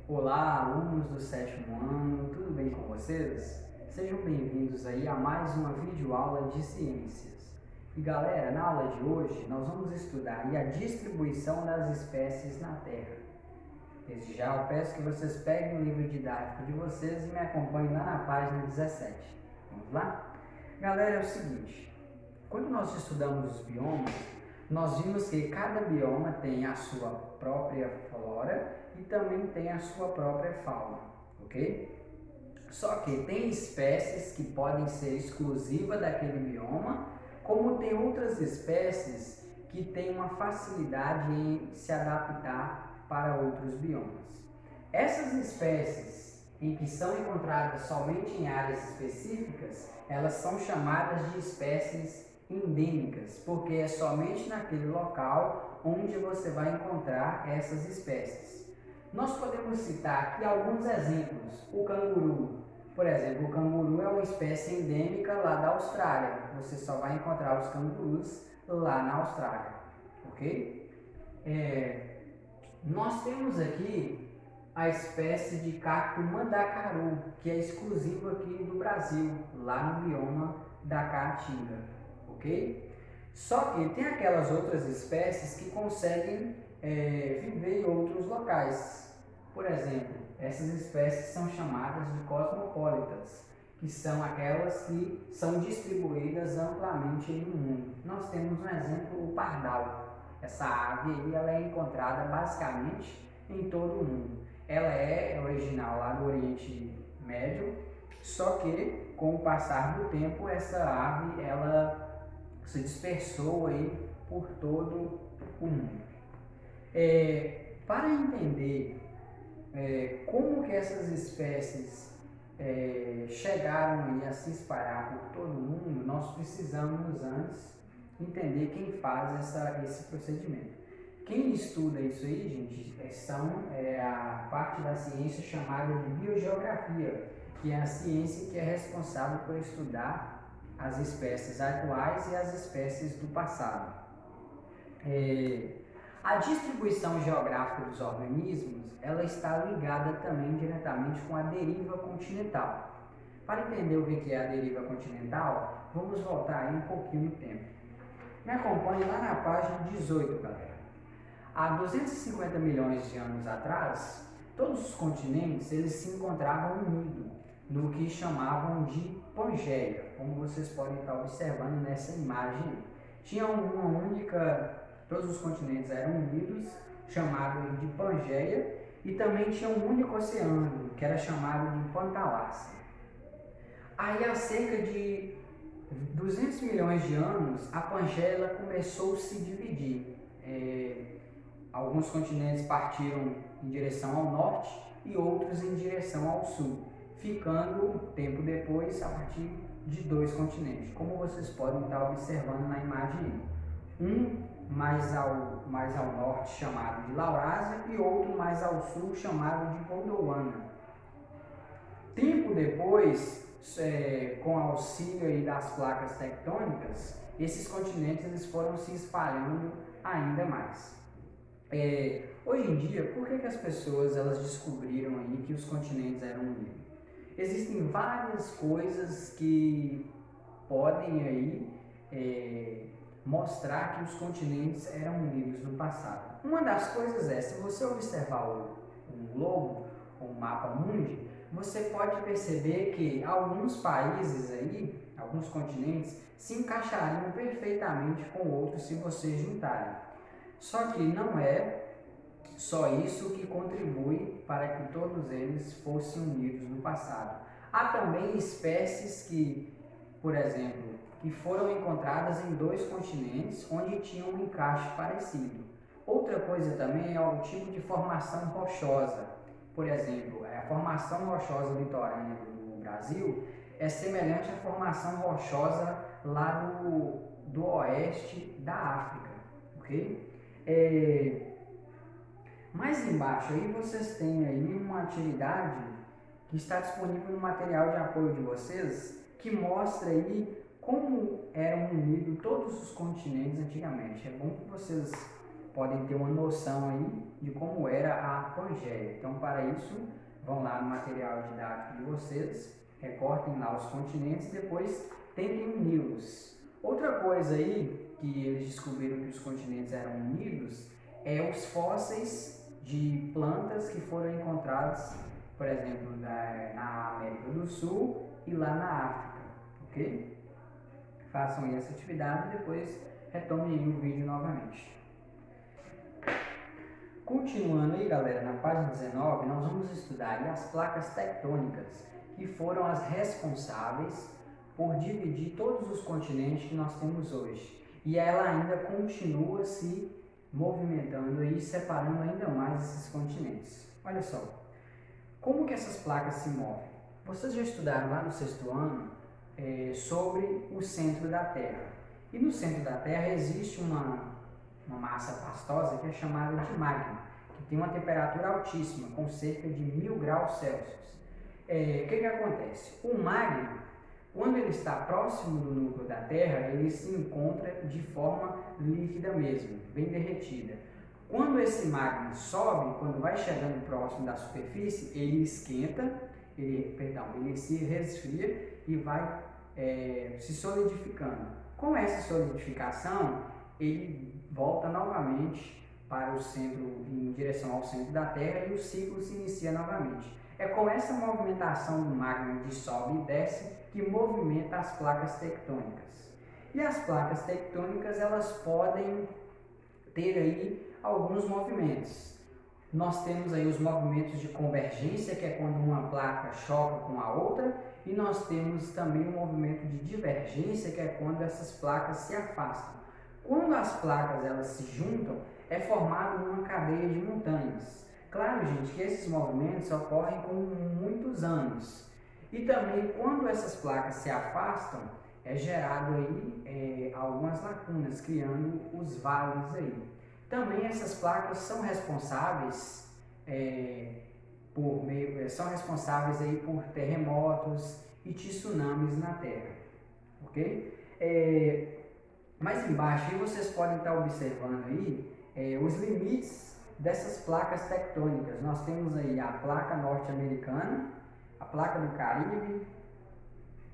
Olá, alunos do sétimo ano, tudo bem com vocês? Sejam bem-vindos aí a mais uma videoaula de ciências. E galera, na aula de hoje nós vamos estudar aí a distribuição das espécies na Terra. Desde já eu peço que vocês peguem o livro didático de vocês e me acompanhem lá na página 17. Vamos lá? Galera, é o seguinte, quando nós estudamos os biomas, nós vimos que cada bioma tem a sua própria flora e também tem a sua própria fauna, ok? Só que tem espécies que podem ser exclusivas daquele bioma, como tem outras espécies que têm uma facilidade em se adaptar para outros biomas. Essas espécies em que são encontradas somente em áreas específicas, elas são chamadas de espécies endêmicas, porque é somente naquele local onde você vai encontrar essas espécies. Nós podemos citar aqui alguns exemplos. O canguru, por exemplo, o canguru é uma espécie endêmica lá da Austrália. Você só vai encontrar os cangurus lá na Austrália, ok? Nós temos aqui a espécie de cacto mandacaru, que é exclusivo aqui do Brasil, lá no bioma da Caatinga, ok? Só que tem aquelas outras espécies que conseguem viver em outros locais. Por exemplo, essas espécies são chamadas de cosmopolitas, que são aquelas que são distribuídas amplamente no mundo. Nós temos um exemplo, o pardal. Essa ave aí, ela é encontrada basicamente em todo o mundo. Ela é original lá do Oriente Médio, só que com o passar do tempo essa ave ela se dispersou aí por todo o mundo. Para entender como que essas espécies chegaram aí a se espalhar por todo o mundo, nós precisamos antes entender quem faz esse procedimento. Quem estuda isso aí, gente, são a parte da ciência chamada de biogeografia, que é a ciência que é responsável por estudar as espécies atuais e as espécies do passado. A distribuição geográfica dos organismos, ela está ligada também diretamente com a deriva continental. Para entender o que é a deriva continental, vamos voltar aí um pouquinho no tempo. Me acompanhe lá na página 18, galera. Há 250 milhões de anos atrás, todos os continentes eles se encontravam unidos no que chamavam de Pangeia, como vocês podem estar observando nessa imagem. Tinha uma única, todos os continentes eram unidos, chamado de Pangeia, e também tinha um único oceano, que era chamado de Pantalácia. Aí há cerca de 200 milhões de anos, a Pangeia começou a se dividir. Alguns continentes partiram em direção ao norte e outros em direção ao sul, ficando tempo depois a partir de dois continentes, como vocês podem estar observando na imagem. Um mais ao norte chamado de Laurásia e outro mais ao sul chamado de Gondwana. Tempo depois, com o auxílio aí das placas tectônicas, esses continentes eles foram se espalhando ainda mais. Hoje em dia, por que as pessoas elas descobriram aí que os continentes eram unidos? Existem várias coisas que podem aí mostrar que os continentes eram unidos no passado. Uma das coisas é, se você observar o globo, o mapa mundi, você pode perceber que alguns países aí, alguns continentes, se encaixariam perfeitamente com outros se você juntarem. Só que não é só isso que contribui para que todos eles fossem unidos no passado. Há também espécies que, por exemplo, que foram encontradas em dois continentes onde tinham um encaixe parecido. Outra coisa também é o tipo de formação rochosa. Por exemplo, a formação rochosa litorânea do Brasil é semelhante à formação rochosa lá do oeste da África, ok? Mais embaixo aí vocês têm aí uma atividade que está disponível no material de apoio de vocês, que mostra aí como eram unidos todos os continentes antigamente. É bom que vocês podem ter uma noção aí de como era a Pangeia. Então, para isso, vão lá no material didático de vocês, recortem lá os continentes e depois tentem uni-los. Outra coisa aí que eles descobriram que os continentes eram unidos é os fósseis de plantas que foram encontrados, por exemplo, na América do Sul e lá na África, ok? Façam aí essa atividade e depois retomem aí o vídeo novamente. Continuando aí, galera, na página 19, nós vamos estudar aí as placas tectônicas, que foram as responsáveis por dividir todos os continentes que nós temos hoje. E ela ainda continua se movimentando e separando ainda mais esses continentes. Olha só, como que essas placas se movem? Vocês já estudaram lá no 6º ano sobre o centro da Terra. E no centro da Terra existe uma massa pastosa que é chamada de magma, que tem uma temperatura altíssima, com cerca de 1000 graus Celsius. O que acontece? O magma, quando ele está próximo do núcleo da Terra, ele se encontra de forma líquida mesmo, bem derretida. Quando esse magma sobe, quando vai chegando próximo da superfície, ele esquenta, ele se resfria e vai se solidificando. Com essa solidificação, ele volta novamente para o centro, em direção ao centro da Terra, e o ciclo se inicia novamente. É com essa movimentação do magma de sobe e desce que movimenta as placas tectônicas. E as placas tectônicas, elas podem ter aí alguns movimentos. Nós temos aí os movimentos de convergência, que é quando uma placa choca com a outra, e nós temos também o movimento de divergência, que é quando essas placas se afastam. Quando as placas elas se juntam, é formado uma cadeia de montanhas. Claro, gente, que esses movimentos ocorrem com muitos anos. E também, quando essas placas se afastam, é gerado aí algumas lacunas, criando os vales aí. Também essas placas são responsáveis aí por terremotos e tsunamis na Terra, ok? Mais embaixo aí vocês podem estar observando aí os limites dessas placas tectônicas. Nós temos aí a placa norte-americana, a placa do Caribe,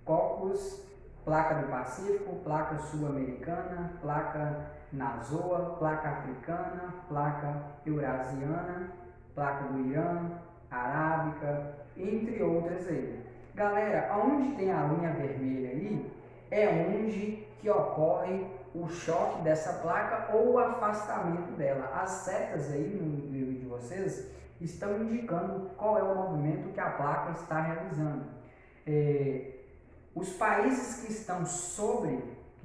Caucaso, placa do Pacífico, placa sul-americana, placa Nazoa, placa africana, placa eurasiana, placa do Irã, arábica, entre outras aí. Galera, onde tem a linha vermelha aí, é onde que ocorre o choque dessa placa ou o afastamento dela. As setas aí no livro de vocês estão indicando qual é o movimento que a placa está realizando. Os países que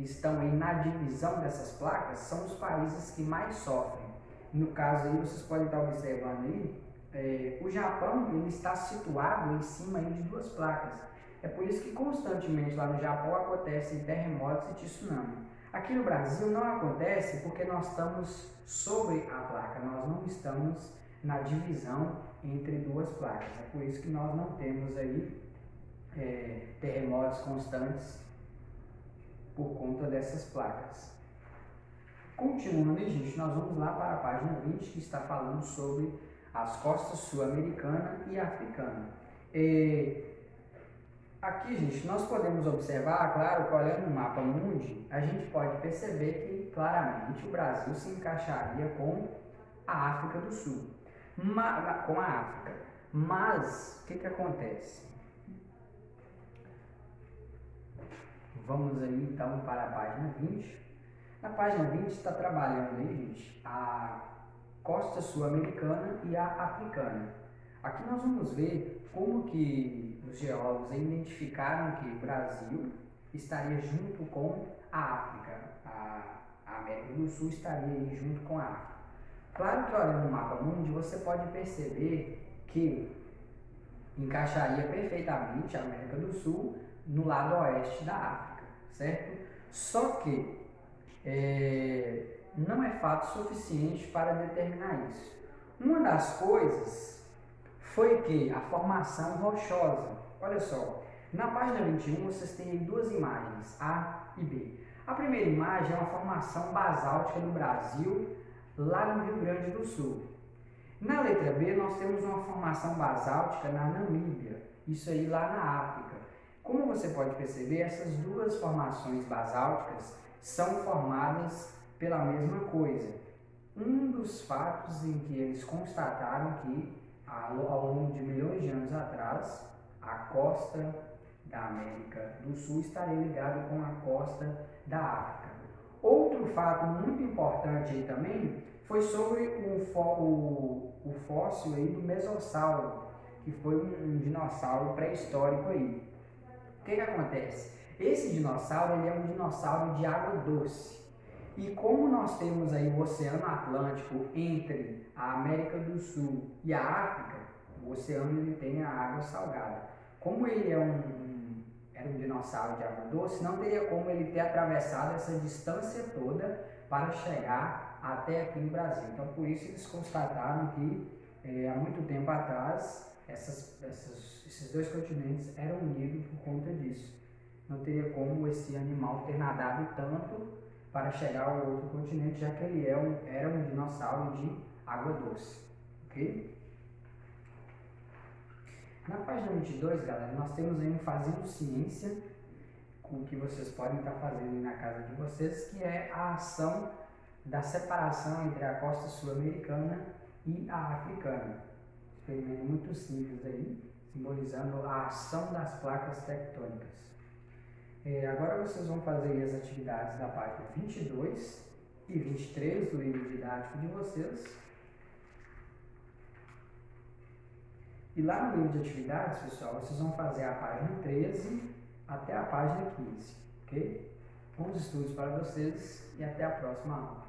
estão aí na divisão dessas placas são os países que mais sofrem. No caso aí, vocês podem estar observando aí, o Japão ele está situado em cima aí de duas placas. É por isso que constantemente lá no Japão acontecem terremotos e tsunami. Aqui no Brasil não acontece porque nós estamos sobre a placa, nós não estamos na divisão entre duas placas. É por isso que nós não temos aí terremotos constantes por conta dessas placas. Continuando, gente, nós vamos lá para a página 20, que está falando sobre as costas sul-americana e africana. Aqui, gente, nós podemos observar, claro, que olhando no mapa mundi, a gente pode perceber que claramente o Brasil se encaixaria com a África do Sul, com a África. Mas, o que acontece? Vamos aí então para a página 20. Na página 20 está trabalhando aí, gente, a costa sul-americana e a africana. Aqui nós vamos ver como que os geólogos identificaram que o Brasil estaria junto com a África, a América do Sul estaria aí junto com a África. Claro que olhando no mapa mundi você pode perceber que encaixaria perfeitamente a América do Sul no lado oeste da África, certo? Só que não é fato suficiente para determinar isso. Uma das coisas foi que a formação rochosa, olha só, na página 21 vocês têm duas imagens, A e B. A primeira imagem é uma formação basáltica no Brasil, lá no Rio Grande do Sul. Na letra B, nós temos uma formação basáltica na Namíbia, isso aí lá na África. Como você pode perceber, essas duas formações basálticas são formadas pela mesma coisa. Um dos fatos em que eles constataram que, ao longo de milhões de anos atrás, a costa da América do Sul estaria ligada com a costa da África. Outro fato muito importante aí também foi sobre o fóssil aí do Mesossauro, que foi um dinossauro pré-histórico aí. O que acontece? Esse dinossauro ele é um dinossauro de água doce. E como nós temos aí o Oceano Atlântico entre a América do Sul e a África, o oceano ele tem a água salgada. Como ele era um dinossauro de água doce, não teria como ele ter atravessado essa distância toda para chegar até aqui no Brasil. Então, por isso eles constataram que há muito tempo atrás esses dois continentes eram unidos por conta disso. Não teria como esse animal ter nadado tanto para chegar ao outro continente, já que ele era um dinossauro de água doce. Ok? Na página 22, galera, nós temos aí um Fazendo Ciência, com o que vocês podem estar fazendo na casa de vocês, que é a ação da separação entre a costa sul-americana e a africana. Experimento muito simples aí, simbolizando a ação das placas tectônicas. Agora vocês vão fazer as atividades da página 22 e 23 do livro didático de vocês. E lá no livro de atividades, pessoal, vocês vão fazer a página 13 até a página 15, ok? Bons estudos para vocês e até a próxima aula.